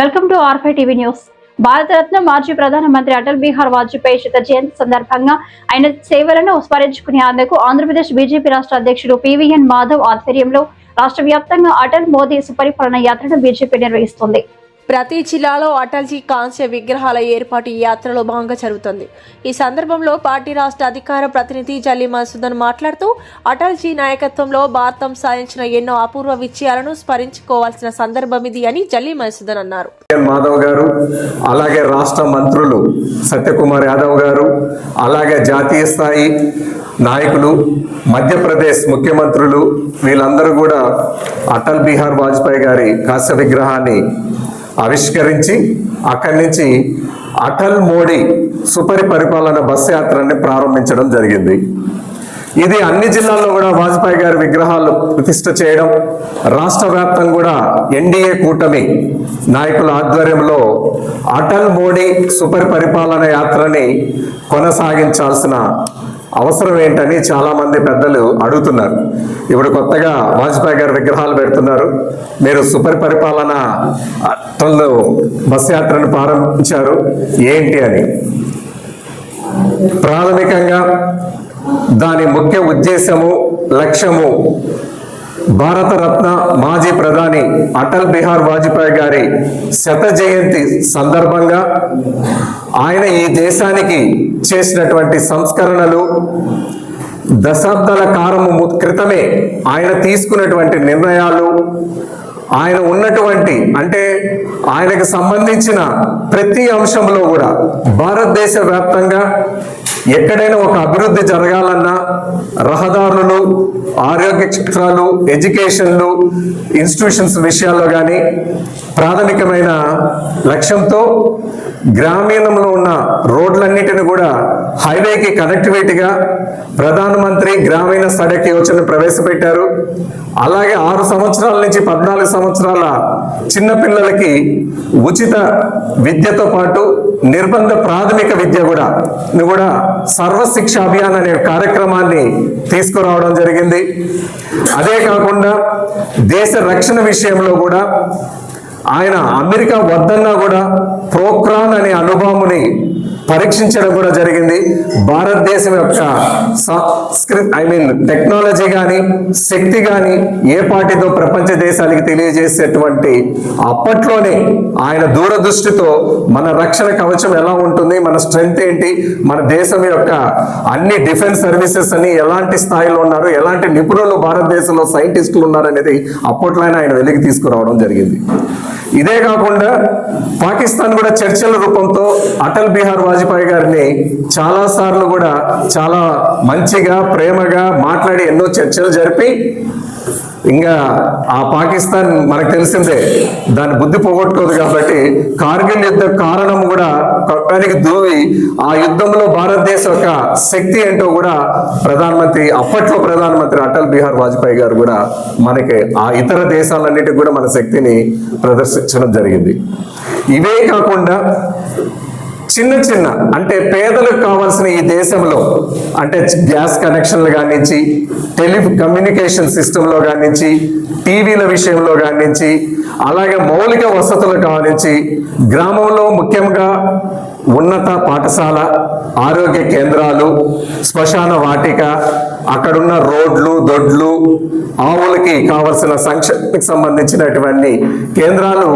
Welcome to ఆర్5 TV news. Bharat Ratna మాజీ ప్రధానమంత్రి అటల్ బిహారీ వాజ్పేయి శత జయంతి సందర్భంగా ఆయన సేవలను స్మరించుకునేందుకు ఆంధ్రప్రదేశ్ బీజేపీ రాష్ట్ర అధ్యక్షుడు పివిఎన్ మాధవ్ ఆధ్వర్యంలో రాష్ట్ర వ్యాప్తంగా అటల్ మోదీ సుపరిపాలన యాత్రను బీజేపీ నిర్వహిస్తుంది. ప్రతి జిల్లాలో అటల్జీ కాంస్య విగ్రహాల ఏర్పాటు ఈ యాత్రలో భాగంగా జరుగుతుంది. ఈ సందర్భంలో పార్టీ రాష్ట్ర అధికార ప్రతినిధి జల్లి మధుసూదన్ మాట్లాడుతూ అటల్జీ నాయకత్వంలో భారతం సాధించిన ఎన్నో అపూర్వ విజయాలను స్మరించుకోవాల్సిన సందర్భం ఇది అని జల్లి మధుసూదన్ అన్నారు. మాధవ్ గారు, అలాగే రాష్ట్ర మంత్రులు సత్యకుమార్ యాదవ్ గారు, అలాగే జాతీయ స్థాయి నాయకులు, మధ్యప్రదేశ్ ముఖ్యమంత్రులు వీళ్ళందరూ కూడా అటల్ బిహారీ వాజ్పేయి గారి కాంస్య విగ్రహాన్ని ఆవిష్కరించి అక్కడి నుంచి అటల్ మోడీ సుపరిపాలన బస్ యాత్రని ప్రారంభించడం జరిగింది. ఇది అన్ని జిల్లాల్లో కూడా వాజ్పేయి గారి విగ్రహాలు ప్రతిష్ఠ చేయడం, రాష్ట్ర వ్యాప్తంగా కూడా ఎన్డీఏ కూటమి నాయకుల ఆధ్వర్యంలో అటల్ మోడీ సుపరిపాలన యాత్రని కొనసాగించాల్సిన అవసరం ఏంటని చాలా మంది పెద్దలు అడుగుతున్నారు. ఇప్పుడు కొత్తగా వాజ్పేయి గారి విగ్రహాలు పెడుతున్నారు, మీరు సుపరిపాలన బస్ యాత్రను ప్రారంభించారు ఏంటి అని. ప్రాథమికంగా దాని ముఖ్య ఉద్దేశము, లక్ష్యము భారతరత్న మాజీ ప్రధాని అటల్ బిహారీ వాజ్పేయి గారి శత జయంతి సందర్భంగా ఆయన ఈ దేశానికి చేసినటువంటి సంస్కరణలు, దశాబ్దాల కాలము క్రితమే ఆయన తీసుకున్నటువంటి నిర్ణయాలు, ఆయన ఉన్నటువంటి అంటే ఆయనకు సంబంధించిన ప్రతి అంశంలో కూడా భారతదేశ వ్యాప్తంగా ఎక్కడైనా ఒక అభివృద్ధి జరగాలన్నా రహదారులు, ఆరోగ్య క్షేత్రాలు, ఎడ్యుకేషన్లు, ఇన్స్టిట్యూషన్స్ విషయాల్లో కానీ ప్రాథమికమైన లక్ష్యంతో గ్రామీణంలో ఉన్న రోడ్లన్నిటిని కూడా హైవేకి కనెక్టివిటీగా ప్రధానమంత్రి గ్రామీణ సడక్ యోజన ప్రవేశపెట్టారు. అలాగే 6 సంవత్సరాల నుంచి 14 సంవత్సరాల చిన్నపిల్లలకి ఉచిత విద్యతో పాటు నిర్బంధ ప్రాథమిక విద్య కూడా సర్వశిక్ష అభియాన్ అనే కార్యక్రమాన్ని తీసుకురావడం జరిగింది. అదే కాకుండా దేశ రక్షణ విషయంలో కూడా ఆయన అమెరికా వద్దన్నా కూడా ప్రోక్రాన్ అనే అనుభవముని పరీక్షించడం కూడా జరిగింది. భారతదేశం యొక్క టెక్నాలజీ కానీ శక్తి కానీ ఏ పార్టీతో ప్రపంచ దేశాలకి తెలియజేసేటువంటి అప్పట్లోనే ఆయన దూరదృష్టితో మన రక్షణ కవచం ఎలా ఉంటుంది, మన స్ట్రెంగ్త్ ఏంటి, మన దేశం యొక్క అన్ని డిఫెన్స్ సర్వీసెస్ అని ఎలాంటి స్థాయిలో ఉన్నారు, ఎలాంటి నిపుణులు భారతదేశంలో సైంటిస్టులు ఉన్నారు అనేది అప్పట్లో ఆయన వెలికి తీసుకురావడం జరిగింది. ఇదే కాకుండా పాకిస్తాన్ కూడా చర్చల రూపంతో అటల్ బిహారీ వాజ్పేయి గారిని చాలా సార్లు కూడా చాలా మంచిగా ప్రేమగా మాట్లాడి ఎన్నో చర్చలు జరిపి ఇంకా ఆ పాకిస్తాన్ మనకు తెలిసిందే దాని బుద్ధి పోగొట్టుకోదు కాబట్టి కార్గిల్ యుద్ధ కారణం కూడా కొట్టడానికి దూవి ఆ యుద్ధంలో భారతదేశం యొక్క శక్తి ఏంటో కూడా అప్పట్లో ప్రధానమంత్రి అటల్ బిహారీ వాజ్పేయి గారు కూడా మనకి ఆ ఇతర దేశాలన్నిటికీ కూడా మన శక్తిని ప్రదర్శించడం జరిగింది. ఇవే కాకుండా చిన్న చిన్న అంటే పేదలకు కావాల్సిన ఈ దేశంలో అంటే గ్యాస్ కనెక్షన్లు కానించి, టెలికమ్యూనికేషన్ సిస్టంలో కానించి, టీవీల విషయంలో కానించి, అలాగే మౌలిక వసతులు కానించి, గ్రామంలో ముఖ్యంగా ఉన్నత పాఠశాల, ఆరోగ్య కేంద్రాలు, శ్మశాన వాటిక, అక్కడున్న రోడ్లు, దొడ్లు, ఆవులకి కావలసిన సంక్షేమకు సంబంధించినటువంటి కేంద్రాలు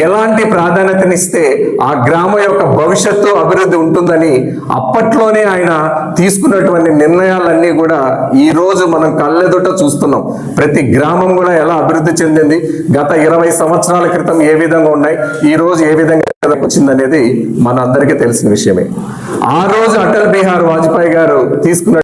ఎలాంటి ప్రాధాన్యతనిస్తే ఆ గ్రామం యొక్క భవిష్యత్తు అభివృద్ధి ఉంటుందని అప్పట్లోనే ఆయన తీసుకున్నటువంటి నిర్ణయాలన్నీ కూడా ఈ రోజు మనం కళ్ళెదుట చూస్తున్నాం. ప్రతి గ్రామం కూడా ఎలా అభివృద్ధి చెందింది, గత 20 సంవత్సరాల క్రితం ఏ విధంగా ఉన్నాయి, ఈ రోజు ఏ విధంగా వచ్చిందనేది మన అందరికీ తెలిసిన విషయమే. ఆ రోజు అటల్ బిహారీ వాజ్పేయి గారు తీసుకున్న